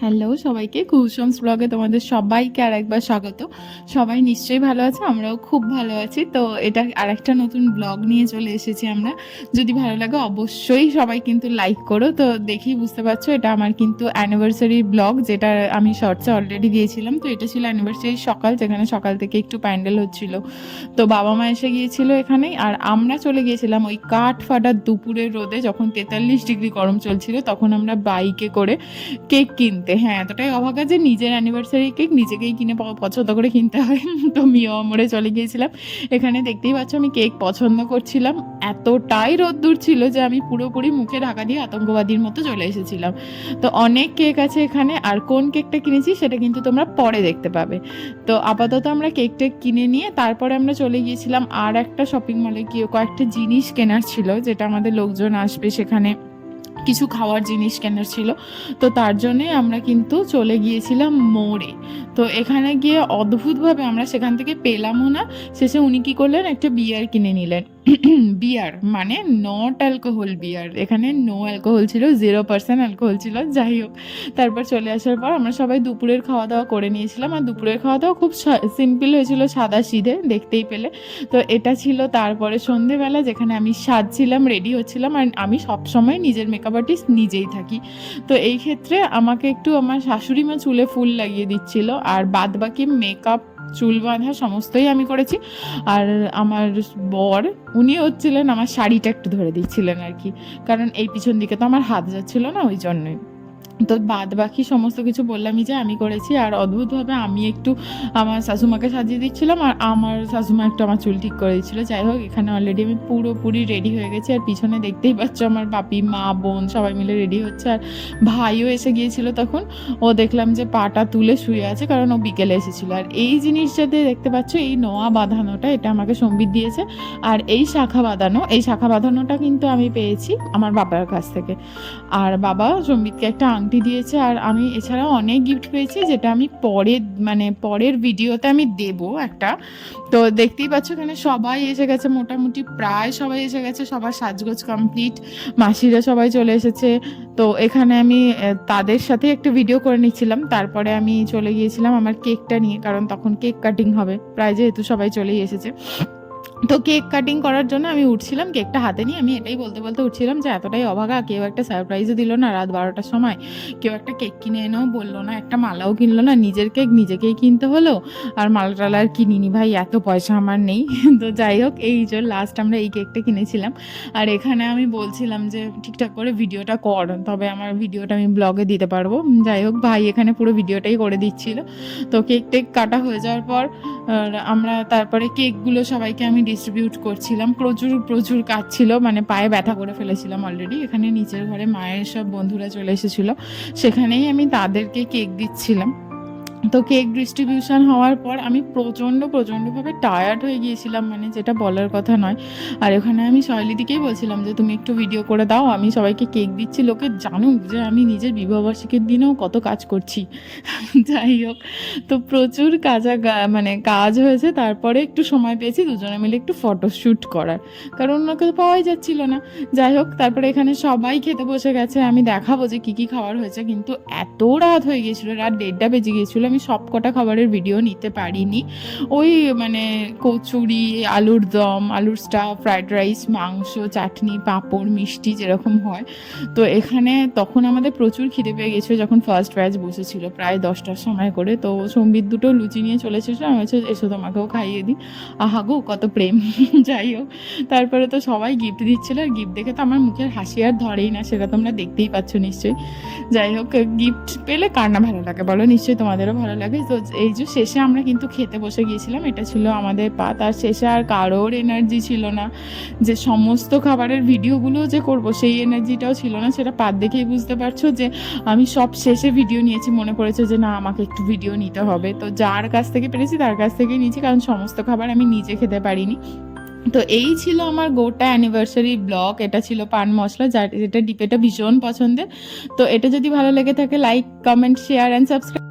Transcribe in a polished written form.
Hello সবাইকে, কুসুমস ব্লগে তোমাদের সবাইকে আরেকবার স্বাগত। সবাই নিশ্চয়ই ভালো আছে, আমরাও খুব ভালো আছি। তো এটা আরেকটা নতুন ব্লগ নিয়ে চলে এসেছি আমরা। যদি ভালো লাগে অবশ্যই সবাই কিন্তু লাইক করো। তো দেখেই বুঝতে পারছো এটা আমার কিন্তু অ্যানিভার্সারি ব্লগ, যেটা আমি শর্টসে অলরেডি দিয়েছিলাম। তো এটা ছিল অ্যানিভার্সারি সকাল, যেখানে সকাল থেকে একটু প্যান্ডেল হচ্ছিল। তো বাবা মা এসে গিয়েছিল এখানেই, আর আমরা চলে গিয়েছিলাম ওই কাঠ ফাটার দুপুরের রোদে, যখন 43 ডিগ্রি গরম চলছিল, তখন আমরা বাইকে করে কেক কিনতে। হ্যাঁ, এতটাই অভাগা যে নিজের অ্যানিভার্সারি কেক নিজেকেই কিনে পছন্দ করে কিনতে হয়। তো মিও আমরে চলে গিয়েছিলাম। এখানে দেখতেই পাচ্ছ আমি কেক পছন্দ করছিলাম। এতটাই রোদ্দুর ছিল যে আমি পুরোপুরি মুখে ঢাকা দিয়ে আতঙ্কবাদীর মতো চলে এসেছিলাম। তো অনেক কেক আছে এখানে, আর কোন কেকটা কিনেছি সেটা কিন্তু তোমরা পরে দেখতে পাবে। তো আপাতত আমরা কেক টেক কিনে নিয়ে তারপরে আমরা চলে গিয়েছিলাম আর একটা শপিং মলে, গিয়ে কয়েকটা জিনিস কেনার ছিল, যেটা আমাদের লোকজন আসবে সেখানে, কিছু খাওয়ার জিনিস কেনার ছিল। তো তার জন্যে আমরা কিন্তু চলে গিয়েছিলাম মোড়ে। তো এখানে গিয়ে অদ্ভুতভাবে আমরা সেখান থেকে পেলামও না। শেষে উনি কী করলেন, একটা বিয়ার কিনে নিলেন। বিয়ার মানে নট অ্যালকোহল বিয়ার, এখানে নো অ্যালকোহল ছিল, 0% অ্যালকোহল ছিল। যাই হোক, তারপর চলে আসার পর আমরা সবাই দুপুরের খাওয়া দাওয়া করে নিয়েছিলাম। আর দুপুরের খাওয়া দাওয়া খুব সিম্পল হয়েছিল, সাদা সিধে, দেখতেই পেলে। তো এটা ছিল তারপরে সন্ধেবেলা, যেখানে আমি সাজছিলাম, রেডি হচ্ছিলাম। আর আমি সবসময় নিজের মেকআপ আর্টিস্ট নিজেই থাকি। তো এই ক্ষেত্রে আমাকে একটু আমার শাশুড়ি মা চুলে ফুল লাগিয়ে দিচ্ছিল, আর বাদ বাকি মেকআপ, চুল বাঁধা সমস্তই আমি করেছি। আর আমার বর, উনি হচ্ছিলেন আমার শাড়িটা একটু ধরে দিচ্ছিলেন আর কি, কারণ এই পিছন দিকে তো আমার হাত যাচ্ছিল না, ওই জন্যই। তো বাদ বাকি সমস্ত কিছু বললামই যে আমি করেছি। আর অদ্ভুতভাবে আমি একটু আমার শাশুমাকে সাজিয়ে দিচ্ছিলাম, আর আমার শাশুমা একটু আমার চুল ঠিক করে দিচ্ছিলো। যাই হোক, এখানে অলরেডি আমি পুরোপুরি রেডি হয়ে গেছি। আর পিছনে দেখতেই পাচ্ছ আমার বাপি, মা, বোন সবাই মিলে রেডি হচ্ছে। আর ভাইও এসে গিয়েছিল তখন। ও দেখলাম যে পাটা তুলে শুয়ে আছে, কারণ ও বিকেলে এসেছিলো। আর এই জিনিসটাতে দেখতে পাচ্ছ, এই নোয়া বাঁধানোটা, এটা আমাকে সম্বিত দিয়েছে। আর এই শাখা বাঁধানোটা কিন্তু আমি পেয়েছি আমার বাবার কাছ থেকে। আর বাবা সম্বিতকে একটা আংটি দিয়েছে। আর আমি এছাড়াও অনেক গিফট পেয়েছি, যেটা আমি পরের ভিডিওতে আমি দেবো একটা। তো দেখতেই পাচ্ছ এখানে সবাই এসে গেছে, মোটামুটি প্রায় সবাই এসে গেছে, সবার সাজগোজ কমপ্লিট, মাসিরা সবাই চলে এসেছে। তো এখানে আমি তাদের সাথে একটা ভিডিও করে নিচ্ছিলাম। তারপরে আমি চলে গিয়েছিলাম আমার কেকটা নিয়ে, কারণ তখন কেক কাটিং হবে প্রায়, যেহেতু সবাই চলেই এসেছে। তো কেক কাটিং করার জন্য আমি উঠছিলাম, কেকটা হাতে নিয়ে আমি এটাই বলতে বলতে উঠছিলাম যে এতটাই অভাগা, কেউ একটা সারপ্রাইজও দিল না রাত 12টার সময়, কেউ একটা কেক কিনে এনেও বললো না, একটা মালাও কিনলো না, নিজের কেক নিজেকেই কিনতে হলো। আর মালা টালা আর কিনিনি ভাই, এত পয়সা আমার নেই। তো যাই হোক, এই যে লাস্ট আমরা এই কেকটা কিনেছিলাম। আর এখানে আমি বলছিলাম যে ঠিকঠাক করে ভিডিওটা কর, তবে আমার ভিডিওটা আমি ব্লগে দিতে পারবো। যাই হোক, ভাই এখানে পুরো ভিডিওটাই করে দিচ্ছিল। তো কেক টেক কাটা হয়ে যাওয়ার পর আমরা তারপরে কেকগুলো সবাইকে আমি ডিস্ট্রিবিউট করছিলাম। প্রচুর কাজ ছিল, মানে পায়ে ব্যথা করে ফেলেছিলাম অলরেডি। এখানে নিচের ঘরে মায়ের সব বন্ধুরা চলে এসেছিলো, সেখানেই আমি তাদেরকে কেক দিচ্ছিলাম। তো কেক ডিস্ট্রিবিউশন হওয়ার পর আমি প্রচণ্ডভাবে টায়ার্ড হয়ে গিয়েছিলাম, মানে যেটা বলার কথা নয়। আর ওখানে আমি শৈলীদিকেই বলছিলাম যে তুমি একটু ভিডিও করে দাও, আমি সবাইকে কেক দিচ্ছি, লোকে জানুক যে আমি নিজের বিবাহবার্ষিকীর দিনেও কত কাজ করছি। যাই হোক, তো প্রচুর কাজ হয়েছে। তারপরে একটু সময় পেয়েছি দুজনে মিলে একটু ফটোশ্যুট করার, কারণ ওনাকে তো পাওয়াই যাচ্ছিল না। যাই হোক, তারপরে এখানে সবাই খেতে বসে গেছে, আমি দেখাবো যে কী কী খাবার হয়েছে। কিন্তু এত রাত হয়ে গিয়েছিলো, রাত 1:30 বেজে গিয়েছিলো, আমি সব কটা খাবারের ভিডিও নিতে পারিনি। ওই কচুরি, আলুর দম, আলুর স্টাফ, ফ্রাইড রাইস, মাংস, চাটনি, পাঁপড়, মিষ্টি যেরকম হয়। তো এখানে তখন আমাদের প্রচুর খিদে পেয়ে গেছিলো, যখন ফার্স্ট ব্যাচ বসেছিল প্রায় 10টার সময় করে। তো সম্বিত দুটো লুচি নিয়ে চলে এসেছিলো, আমি বলছি এসো তোমাকেও খাইয়ে দিই। আহা গো, কত প্রেম। যাই হোক, তারপরে তো সবাই গিফট দিচ্ছিলো, আর গিফট দেখে তো আমার মুখের হাসি আর ধরেই না, সেটা তোমরা দেখতেই পাচ্ছ নিশ্চয়ই। যাই হোক, গিফট পেলে কার না ভালো লাগে বলো, নিশ্চয়ই তোমাদেরও ভালো লাগে। তো এই যে শেষে আমরা কিন্তু খেতে বসে গিয়েছিলাম, এটা ছিল আমাদের পাত। আর শেষে আর কারোর এনার্জি ছিল না যে সমস্ত খাবারের ভিডিওগুলো যে করব, সেই এনার্জিটাও ছিল না। সেটা পাত দেখেই বুঝতে পারছো যে আমি সব শেষে ভিডিও নিয়েছি, মনে পড়েছে যে না আমাকে একটু ভিডিও নিতে হবে। তো যার কাছ থেকে পেরেছি তার কাছ থেকেই নিয়েছি, কারণ সমস্ত খাবার আমি নিজে খেতে পারিনি। তো এই ছিল আমার গোটা অ্যানিভার্সারি ব্লগ। এটা ছিল পান মশলা, যেটা ডিপেটা ভীষণ পছন্দের। তো এটা যদি ভালো লেগে থাকে, like, comment, share and subscribe.